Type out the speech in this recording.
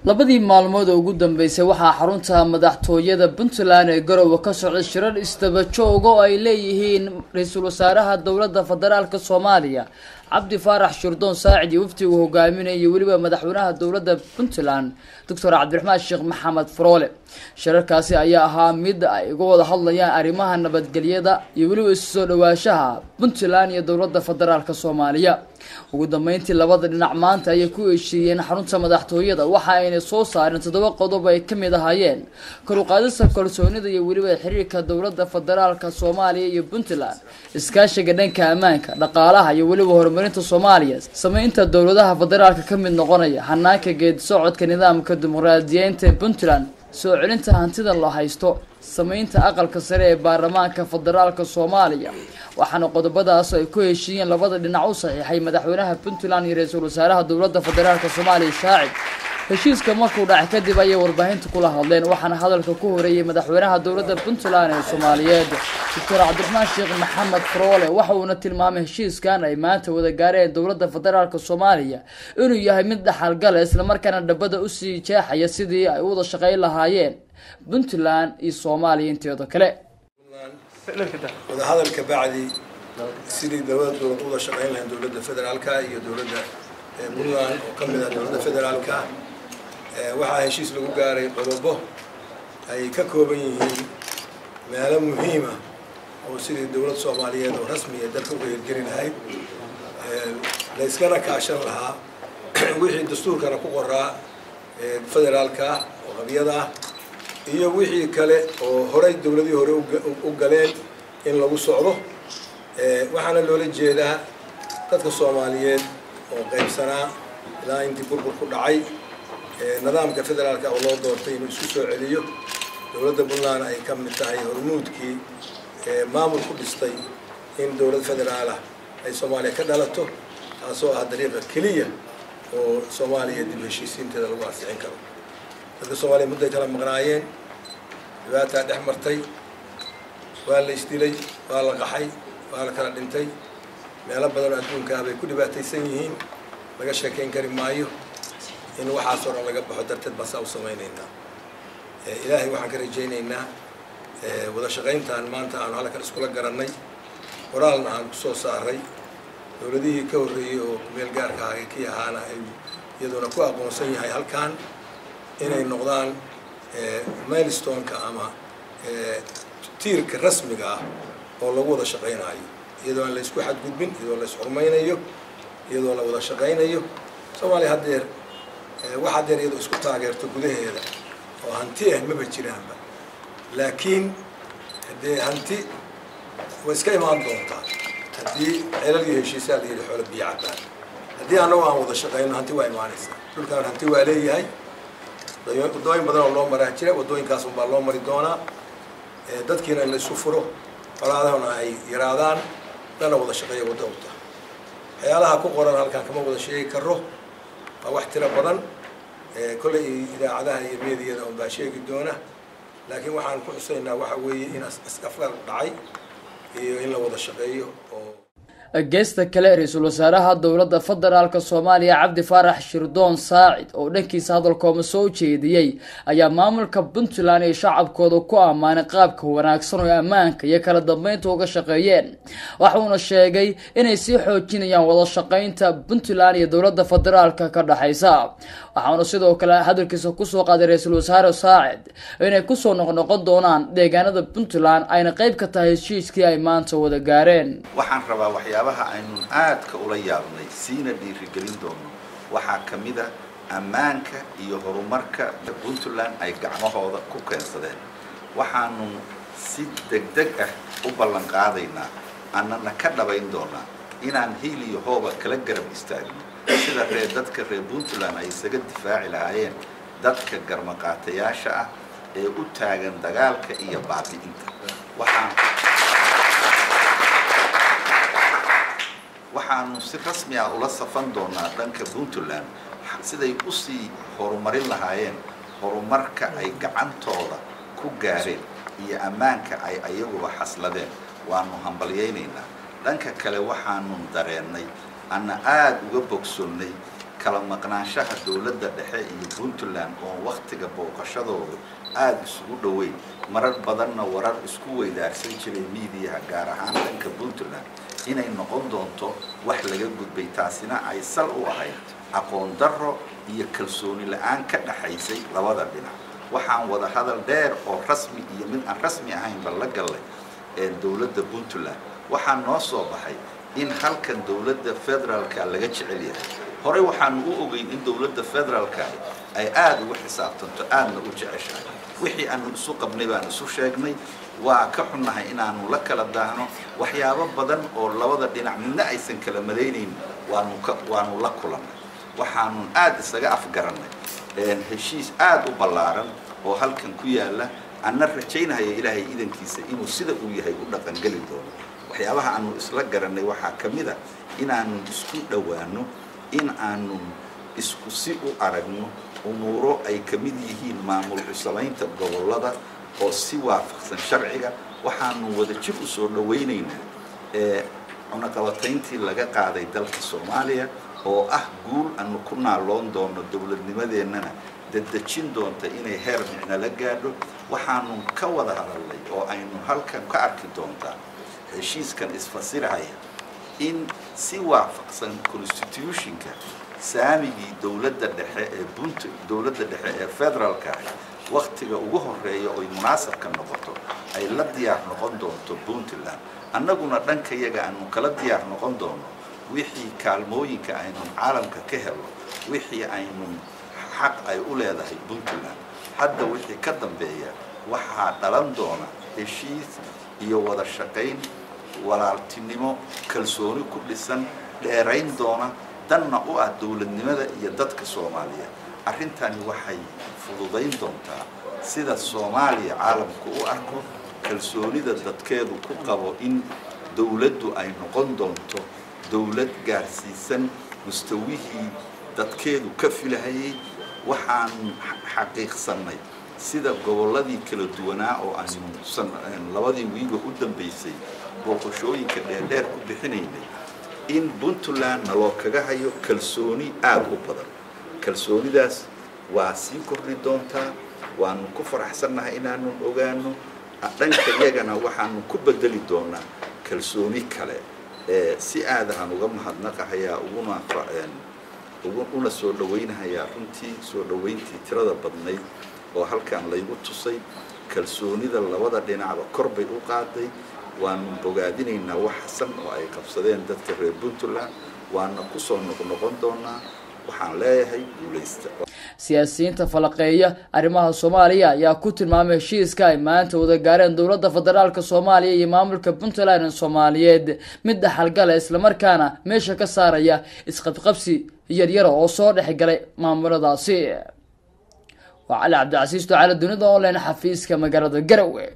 labadii maalmood ugu dambeysay waxaa xarunta madaxtooyada Puntland ee Garowe ka socday shirar isdaba joog oo ay leeyihiin ra'iisul wasaaraha dawladda federaalka Soomaaliya Cabdi Faarax Shirdoon Saacid iyo wafdi uu hogaaminayay waliba madaxweynaha dawladda Puntland Dr. Cabdiraxmaan Sheekh Maxamed Faroole shirarkaasi ayaa ahaa mid ay uga wada hadlayaan arrimaha nabadgelyada iyo waliba soo dhawaashaha Puntland iyo dawladda federaalka Soomaaliya ugu dambeyntii labada dhinac maanta ay ku heshiiyeen xarunta madaxtooyada waxa ay soo saareen 7 qodob ay kamid ahaayeen kor u qaadista kalsoonida iyo waliba xiriirka dawladda federaalka Soomaaliya iyo Puntland iskaashiga dhanka ammaanka dhaqaalaha iyo waliba horumarinta Soomaaliya sameynta dawladaha federaalka kamid noqonaya hanaanka geed socodka nidaamka dimuqraadiyeynta Puntland soo celinta hantida la haysto sameynta aqalka sare ee baarlamaanka federaalka Soomaaliya waxaana qodobadaas ay ku heshiiyeen labada dhinac u saxiixay madaxweynaha Puntland iyo ra'iisul wasaaraha dawladda federaalka Soomaaliya Saacid heshiiska markuu dhacay kadib ay warbaahinta kula hadleen waxaana hadalka ku horeeyay madaxweynaha dawladda Puntland ee Soomaaliyeed Dr. Cabdiraxmaan Sheekh Maxamed Faroole waxa uu tilmaamay heshiiskan ay maanta wada gaareen dawladda federaalka Soomaaliya inuu yahay mid dhaxal gal isla markaana dhabada u sii jeexaya sidii ay wada shaqeyn lahaayeen Puntland iyo Soomaaliya inteeda kale wada hadalka bacdi sidii dawladdu wada shaqeyn lahayd dawladda federaalka iyo dawladda Puntland oo kamid ah dawladda federaalka waxa heshiis lagu gaaray qodobo ay ka kooban yihiin meelo muhiim ah oo sidii dawladda Soomaaliyeed oo rasmi ah dalka uga hirgelin lahayd la iskana kaashan lahaa wixii dastuurkana ku qoraa federaalka oo qabiyada iyo wixii kale oo horay dawladii hore u galeen in lagu socdo waxaana loola jeedaa dadka Soomaaliyeed oo qaybsanaa ilaa intii burbur ku dhacay nidaamka federaalka oo loo doortay inuu isku soo celiyo dawladda Puntland ay ka mid tahay hormuudkii maamul ku dhistay in dawlad federaal ah ay Soomaaliya ka dhalato taasoo ah dariiqa kaliya oo Soomaaliya dib heshiisiinteeda lagu ansixin karo dadka Soomaaliya muddo kala maqnaayeen dhibaato dhex martay waa la isdilay waa la qaxay waa la kala dhintay meelo badan adduunka ah bay ku dhibaataysan yihiin laga sheekeyn kari maayo in waxaas oo laga baxo darteed bas u sameeynaa ilaahay waxaan ka rajaynaynaa wada shaqeyntan maanta aan halka isku la garanay qoraalna aan ku soo saaray dawladihii ka horeeyay oo meel gaarka ah ka yahaana ay iyaduna ku aqoonsan yahay halkaan inay noqdaan milestone-ka ama tiirka rasmiga ah oo lagu wada shaqeynayo iyadoo aan la isku xadgudbin iyadoo la isxurmaynayo iyadoo la wada shaqeynayo Soomaaliya hadeer waxa hadeer iyadoo isku taageerto gudaheeda oo hanti ah ma jiraanba laakiin hadee hanti way iska imaan doontaa hadii ceelal iyo heshiisyo la yiri xoolo biyo cabaan hadii anagu aan wada shaqeyno hanti waa imaanaysaa dhulkaan hanti waa leeyahay wadooyin badan oo loo maraa jira wadooyinkaas un baa loo mari doonaa dadkiina la isu furo qolaadana ay yaraadaan lana wada shaqeeyo wadada waxyaalaha ku qoran halkaan kama wada sheegi karo waa wax tiro badan kulay idaacadaha iyo meediyada oo baa sheegi doona laakiin waxaan ku xusaynaa waxa weeye in afkaar dhacay iyo in la wada shaqeeyo oo geesta kale ra'iisul wasaaraha dawladda federaalka Soomaaliya Cabdi Faarax Shirdoon Saacid oo dhankiisa hadalkooda soo jeediyay ayaa maamulka Puntland ee shacabkooda ku amaanay qaabka wanaagsan oo ammaanka iyo kala dambeynta uga shaqeeyeen waxaana sheegay inay si xoojinayaan wada shaqeynta Puntland iyo dawladda federaalka ka dhaxaysa waxaana sidoo kale hadalkiisa ku soo qaaday ra'iisul wasaare Saacid inay ku soo noqon doonaan deegaanada Puntland ayna qayb ka tahay heshiiskii ay maanta wada gaareen waxaan rabaa waxyaabaha aynu aadka ula yaabnay siina dhiirigelin doono waxaa kamid ah ammaanka iyo horumarka Puntland ay gacmahooda ku keensadeen waxaanu si degdeg ah u ballan qaadaynaa annana ka dhabayn doonaa inaan hiil iyo hooba kala garab istaagno sida dadka reer Puntland ay isaga difaaci lahaayeen dadka garmaqaatayaasha ah ee u taagan dagaalka iyo baabi'inta waxaanu si rasmi ah ula safan doonaa dhanka Puntland siday u sii horumarin lahaayeen horumarka ay gacantooda ku gaareen iyo ammaanka ay ayaguba xasladeen waanu hambalyeynayna dhanka kale waxaanu dareenay anna aad uga bogsonnay kala maqnaanshaha dowladda dhexe iyo Puntland oo waqtiga booqashadooda aad isugu dhaweyn marar badanna warar isku weydaarsan jiray miidiyaha gaar ahaan dhanka Puntland inay noqon doonto wax laga gudbay taasina ay sal u ahayd aqoon darro iyo kalsooni la'aan ka dhaxaysay labada dhinac waxaan wada hadal dheer oo rasmi iyo mid aan rasmi ahayn bal la galay ee dowladda Puntland waxaan noo soo baxay in halkan dowladda federaalka laga jecel yahay hore waxaan u ogeyn in dowladda federaalka ay aad ugu xisaabtanto aadna u jeceshahay wixii aanu isu qabnay baan isu sheegnay waa ka xunnahay inaanu la kala daahno waxyaabo badan oo labada dhinac midna aysan kala maleynaynin waanu la kulannay waxaanu aad isaga afgarannay heshiis aad u ballaaran oo halkan ku yaala anna rajaynayo ilaahay idankiisa inuu sida uu yahay u dhaqan gali doono waxyaabaha aanu isla garanay waxaa ka mid ah inaanu isku dhowaano in aanu isku si u aragno umuuro ay ka mid yihiin maamul cusalaynta gobollada oo si waafaqsan sharciga waxaanu wada jir u soo dhawaynaynaa cunaqabatayntii laga qaaday dalka Soomaaliya oo ah guul aanu ku naaloon doono dowladnimadeennana dadajin doonta inay heer micna la gaadho waxaanu ka wada hadalnay oo aynu halkan ka arki doontaa heshiiskan isfasiraya in si waafaqsan constitutionka saamigii dowladda dhexe ee federaalka waqtiga ugu horeeya oo munaasabka noqoto ay la diyaar noqon doonto Puntland annaguna dhankayaga aanu kala diyaar noqon doono wixii kaalmooyinka aynu caalamka ka helo wixii aynu xaq ay u leedahay Puntland hadda wixii ka dambeeya waxaa dhalan doona heshiis iyo wada shaqayn walaaltinimo kalsooni ku dhisan dheerayn doona danna u ah dowladnimada iyo dadka Soomaaliyeed arrintani waxay fududayn doontaa sida Soomaaliya caalamku u arko kalsoonida dadkeedu ku qabo in dowladdu ay noqon doonto dowlad gaarsiisan mustawihii dadkeedu ka filahayay waxaan xaqiiqsanay sida gobolladii kala duwanaa oo aanu labadii wiiga u dambeysay booqashooyinka dheer ku bixinaynay in Puntland naloo kaga hayo kalsooni aad u badan kalsoonidaas waa sii kordhi doontaa waanu ku faraxsannahay inaanu ogaano dhanka iyagana waxaanu ku bedeli doonaa kalsooni kale si aadahan uga mahadnaqayaa una soo dhawaynayaa runtii soo dhawayntii tirada badnayd oo halkan laygu tusay kalsoonida labada dhinacba kor bay u qaaday waanu bogaadinaynaa wax xasan oo ay qabsadeen dadka reer Puntland waana ku soo noqon doonaa waxaan leeyahay guuleysta siyaasiyiinta falaqeeya arrimaha Soomaaliya ayaa ku tilmaamay heshiiska ay maanta wada gaareen dowladda federaalka Soomaaliya iyo maamulka Puntland ee Soomaaliyeed mid dhaxalgal isla markaana meesha ka saaraya isqabqabsi yaryar oo soo dhaxgalay maamuladaasi وعلى عبد العزيز تعالى الدنيا online xafiiska magaalada Garowe